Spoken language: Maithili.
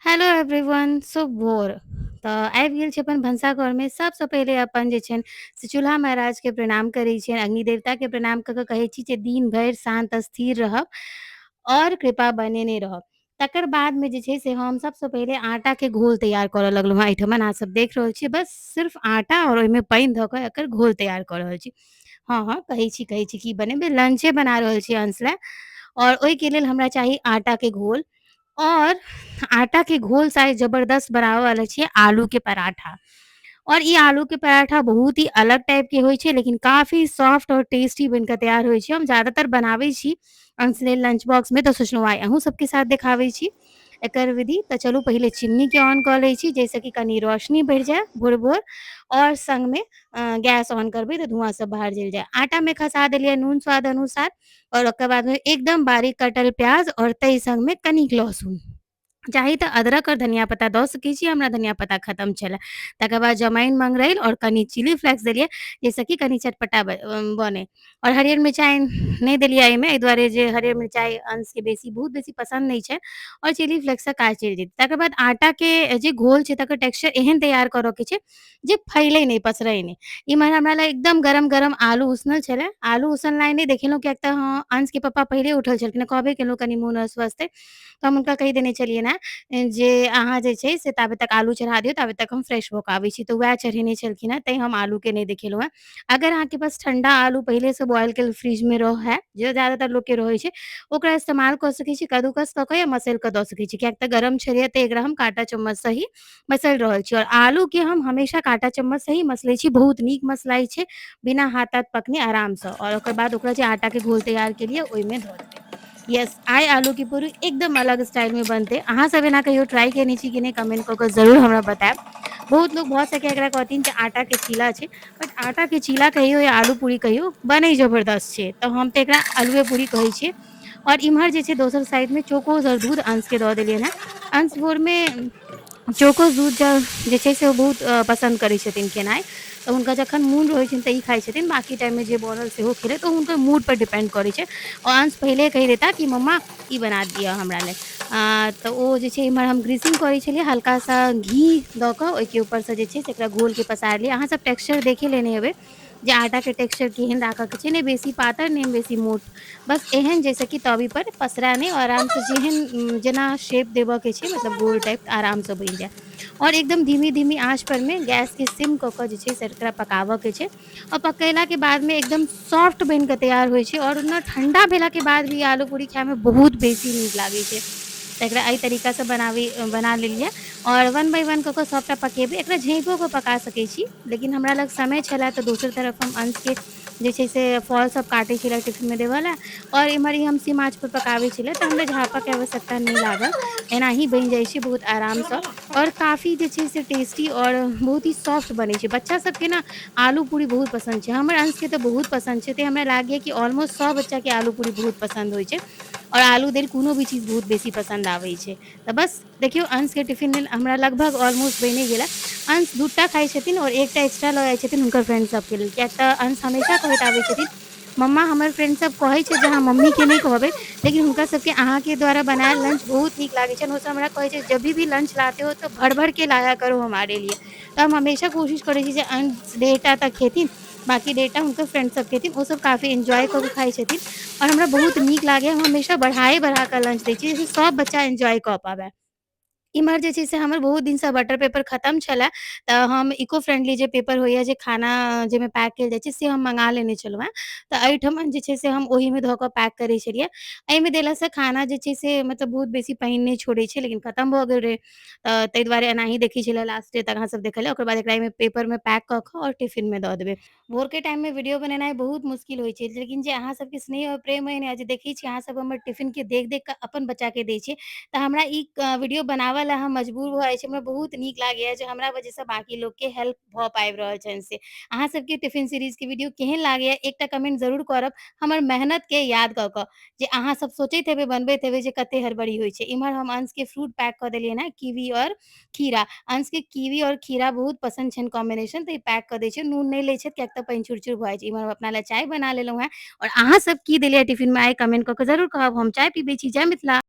हेलो एवरीवन सो भोर तऽ आबि गेल छै अपन भनसाघरमे सबसँ पहिले अपन जे छनि से चूल्हा महाराजके प्रणाम करै छियनि अग्नि देवताके प्रणाम कऽ कऽ कहै छी जे दिन भरि शान्त स्थिर रहब आओर कृपा बनेने रहब। तकर बादमे जे छै से हम सबसँ पहिले आटाके घोल तैयार करऽ लगलहुँ हेँ एहिठमन अहाँ सब देख रहल छियै बस सिर्फ आटा आओर ओहिमे पानि धऽ कऽ एकर घोल तैयार कऽ रहल छी। हाँ हाँ कहै छी की बनेबै लंचे बना रहल छी अंश लए आओर ओहिके लेल हमरा चाही आटाके घोल और आटा के घोल से आइ ज़बरदस्त बनाबे वाला छियै आलू के पराठा। और ई आलू के पराठा बहुत ही अलग टाइप के होइ छै लेकिन काफ़ी सॉफ्ट और टेस्टी बन कऽ तैयार होइ छै। हम ज़्यादातर बनाबै छी अंश लेल लंच बॉक्स में, तऽ सोचलहुँ आइ अहूँ सबके साथ देखाबै छी एकर विधि। तऽ चलू पहिले चिन्नीके ऑन कऽ लै छी जाहिसँ कि कनि रोशनी बढ़ि जाय भोर-भोर और संगमे गैस ऑन करबै तऽ धुआँ सब बाहर जैल जाय। आटामे खसा देलियै नून स्वाद अनुसार और ओकर बादमे एकदम बारीक कटल प्याज और ताहि संगमे कनिक लहसुन। चाही तऽ अदरक और धनिया पत्ता दऽ सकै छी, हमरा धनिया पत्ता खत्म छलै। तकर बाद जमाइन, मंगरैल और कनि चिली फ्लेक्स देलियै जाहिसँ कि कनि चटपटा बनै। और हरियर मिरचाइ नहि देलियै एहिमे एहि दुआरे जे हरियर मिरचाइ अंशके बहुत बेसी पसन्द नहि छै और चिली फ्लेक्ससँ काज चलि जेतै। तकर बाद आटाके जे घोल छै तकर टेक्सचर एहन तैयार करऽके छै जे फैलै नहि, पसरै नहि। इम्हर हमरा लग एकदम गरम-गरम आलू उसनल छलै। आलू उसनलाइ नहि देखेलहुँ कियाक तऽ अंशके पप्पा पहिले उठल छलखिन हेँ, कहबे केलहुँ कनि मोन अस्वस्थ अइ, तऽ हम हुनका कहि देने छलियनि हेँ जे अहाँ जे छै से ताबे तक आलू चढ़ा दियौ, ताबे तक हम फ्रेश भऽ कऽ आबै छी, तऽ वएह चढ़ेने छलखिन हेँ, तेँ हम आलूके नहि देखेलहुँ हेँ। अगर अहाँके पास ठंडा आलू पहिलेसँ बॉयल कयल फ्रिजमे रहै, जे ज्यादातर लोकके रहै छै, ओकरा इस्तेमाल कऽ सकै छी कद्दूकस कऽ कऽ या मसैल कऽ दऽ सकै छी, कियाक तऽ गरम छलै तऽ एकरा हम काँटा चम्मचसँ ही मसैल रहल छी। और आलूके हम हमेशा काँटा चम्मचसँ ही मसलै छी, बहुत नीक मसलाइ छै, बिना हाथ-ताथ पकने आरामसँ। और ओकर बाद ओकरा जे आटाके घोल तैयार केलियै ओहिमे धऽ देबै। यस, आइ आलू की पूरी एकदम अलग स्टाइलमे बनतै। अहाँ सब एना कहियो ट्राई केने छी कि नहि कमेंट कऽ कऽ ज़रूर हमरा बताएब। बहुत लोग भऽ सकैए एकरा कहथिन जे आटाके चीला छै, बट आटाके चीला कहियो या आलू पूरी कहियो बनै जबरदस्त छै, तऽ हम तऽ एकरा आलुए पूरी कहै छियै। और इम्हर जे छै दोसर साइडमे चोकोज और दूध अंशके दऽ देलियनि हेँ। अंश भोरमे चोकोज दूध जे छै से ओ बहुत पसन्द करै छथिन खेनाइ, तऽ हुनका जखन मोन रहै छनि तऽ ई खाइ छथिन, बाकी टाइममे जे बनल सेहो खेलथि, तऽ हुनकर मूडपर डिपेंड करै छै। और अंश पहिले कहि देता कि मम्मा ई बना दिअ हमरा लेल। तऽ ओ जे छै इम्हर हम ग्रीसिंग करै छलियै हल्का सा घी दऽ कऽ, ओहिके ऊपरसँ जे छै से एकरा घोलके पसारि लिअ। अहाँ सब टेक्सचर देखे लेने हेबै जे आटाके टेक्सचर केहन राखऽके छै, नहि बेसी पातर नहि बेसी मोट, बस एहन जैसे कि तवी पर पसराए नहि, आरामसँ जेहन जेना शेप देबऽके छै मतलब गोल टाइप आरामसँ बनि जाय। और एकदम धीमी-धीमी आँच पर में गैसके सिम कऽ कऽ जे छै से एकरा पकाबऽके छै। और पकेलाके बादमे एकदम सॉफ्ट बनि कऽ तैयार होइ छै और ने ठंडा भेलाके बाद भी आलू पूरी खायमे बहुत बेसी नीक लागै छै। तऽ एकरा एहि तरीकासँ बना लेलियै और वन बाय वन कऽ कऽ सभटा पकेबै। एकरा झाँपिओ कऽ पका सकै छी, लेकिन हमरा लग समय छलै तऽ दोसर तरफ हम अंशके जे छै से फल सब काटै छलियै टिफिनमे देबऽ लए, और इम्हर ई हम सिम आँच पर पकाबै छलियै, तऽ हमरा झाँपऽके आवश्यकता नहि लागल। एनाही बनि जाइ छै बहुत आरामसँ और काफ़ी जे छै से टेस्टी और बहुत ही सॉफ्ट बनै छै। बच्चा सबके ने आलू पूरी बहुत पसन्द छै, हमर अंशके तऽ बहुत पसन्द छै, तेँ हमरा लागैए कि ऑलमोस्ट सब बच्चाके आलू पूरी बहुत पसन्द होइ छै और आलू देल कोनो भी चीज़ बहुत बेसी पसन्द आबै छै। तऽ बस देखियौ अंशके टिफिन लेल हमरा लगभग ऑलमोस्ट बनि गेलै। अंश 2 टा खाइ छथिन और 1 टा एक्स्ट्रा लऽ जाइ छथिन हुनकर फ्रेंड सबके लेल, कियाक तऽ अंश हमेशा कहैत आबै छथिन मम्मा हमर फ्रेंड सब कहै छै जे अहाँ मम्मीके नहि कहबै, लेकिन हुनका सबके अहाँके द्वारा बनायल लंच बहुत नीक लागै छनि। ओ सब हमरा कहै छै जभी भी लंच लाते हो तो भर-भर के लाया करो हमारे लिए। तऽ हम हमेशा कोशिश करै छी जे अंश 1.5 टा तक खेथिन, बाकी 1.5 टा हुनकर फ्रेंड सब खेथिन। ओ सब काफ़ी एन्जॉय कऽ कऽ खाइ छथिन और हमरा बहुत नीक लागैए। हम हमेशा बढ़ा कऽ लंच दै छियै जाहिसँ सब बच्चा एन्जॉय कऽ पाबै। इम्हर जे छै से हमर बहुत दिनसँ बटर पेपर खत्म छलै, तऽ हम इको फ्रेंडली जे पेपर होइए जे खाना जाहिमे पैक कयल जाइ छै से हम मँगा लेने छलहुँ हेँ। तऽ एहिठमन जे छै से हम ओहीमे धऽ कऽ पैक करै छलियै। एहिमे देलासँ खाना जे छै से मतलब बहुत बेसी पानि नहि छोड़ै छै, लेकिन खत्म भऽ गेल रहै, ताहि दुआरे एनाही देखै छलियै लास्टे तक अहाँ सब देखलियै। ओकर बाद एकरा एहिमे पेपरमे पैक कऽ कऽ और टिफिनमे दऽ देबै। भोरके टाइममे वीडियो बनेनाइ बहुत मुश्किल होइ छै, लेकिन जे अहाँ सबके स्नेह और प्रेम अइ ने, जे देखै छी अहाँ सब हमर टिफिनके देख-देख कऽ अपन बच्चाके दै छियै, तऽ हमरा ई वीडियो बनाबऽ लए हम मजबूर भऽ जाइ छी। हमरा बहुत नीक लागैए जे हमरा वजहसँ बाकी लोकके हेल्प भऽ पाबि रहल छनि से। अहाँ सबके टिफिन सीरीज़के वीडियो केहन लागैए एकटा कमेंट ज़रूर करब, हमर मेहनतके याद कऽ कऽ, जे अहाँ सब सोचैत हेबै, बनबैत हेबै जे कते हड़बड़ी होइ छै। इम्हर हम अंशके फ्रूट पैक कऽ देलियनि हेँ, कीवी और खीरा। अंशके कीवी और खीरा बहुत पसन्द छनि कॉम्बिनेशन, तऽ ई पैक कऽ दै छियै। नून नहि लै छथि कियाक तऽ पानि चुर-चुर भऽ जाइ छै। इम्हर हम अपना लए चाय बना लेलहुँ हेँ और अहाँ सब की देलियै टिफिनमे आइ कमेंट कऽ कऽ ज़रूर कहब। हम चाय पीबै छी। जय मिथिला।